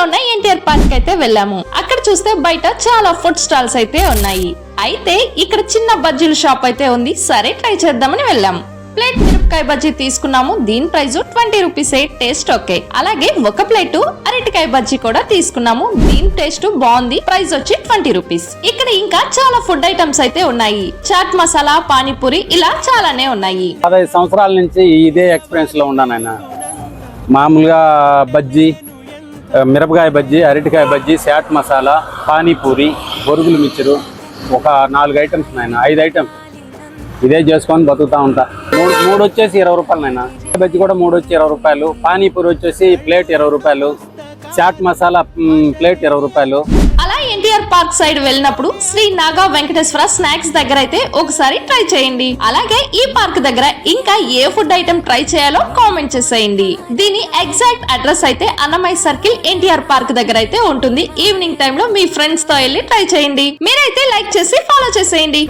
ఉన్న ఎన్టీఆర్ పార్క్ అయితే వెళ్ళాము. అక్కడ చూస్తే బయట చాలా ఫుడ్ స్టాల్స్ అయితే ఉన్నాయి. అయితే ఇక్కడ చిన్న బజ్జీల షాప్ అయితే ఉంది. సరే ట్రై చేద్దామని వెళ్ళాము. ప్లేట్ మిరపకాయ బజ్జీ తీసుకున్నాము. దీని ప్రైస్ 20 రూపీసే. Taste okay. అలాగే ఒక ప్లేట్ అరటికాయ బజ్జీ కూడా తీసుకున్నాము. దీని టేస్ట్ బాగుంది. ప్రైస్ వచ్చి 20 రూపీస్. ఇక్కడ ఇంకా చాలా ఫుడ్ ఐటమ్స్ అయితే ఉన్నాయి. చాట్ మసాలా, పానీపూరి ఇలా చాలానే ఉన్నాయి. 15 సంవత్సరాల నుంచి ఇదే ఎక్స్పీరియన్స్ లో ఉన్నాను. మామూలుగా బజ్జీ, మిరపకాయ బజ్జీ, అరటికాయ బజ్జీ, చాట్ మసాలా, పానీపూరి, బొరుగులు మిక్చరు, ఒక 4 ఐటమ్స్ నాయన, 5 ఐటమ్స్ ఇదే చేసుకొని బతుకుతా ఉంటా. మూడు వచ్చేసి 20 రూపాయలు నాయన. బజ్జీ కూడా 3 వచ్చి 20 రూపాయలు. పానీపూరి వచ్చేసి ప్లేట్ 20 రూపాయలు. చాట్ మసాలా ప్లేట్ 20 రూపాయలు. అలా ఎన్టీఆర్ పార్క్ సైడ్ వెళ్ళినప్పుడు శ్రీ నాగా వెంకటేశ్వర స్నాక్స్ దగ్గర అయితే ఒకసారి ట్రై చేయండి. అలాగే ఈ పార్క్ దగ్గర ఇంకా ఏ ఫుడ్ ఐటమ్ ట్రై చేయాలో కామెంట్ చేసేయండి. దీని ఎగ్జాక్ట్ అడ్రస్ అయితే అన్నమయ్య సర్కిల్ ఎన్టీఆర్ పార్క్ దగ్గర అయితే ఉంటుంది. ఈవినింగ్ టైమ్ లో మీ ఫ్రెండ్స్ తో వెళ్ళి ట్రై చేయండి. మీరైతే లైక్ చేసి ఫాలో చేసేయండి.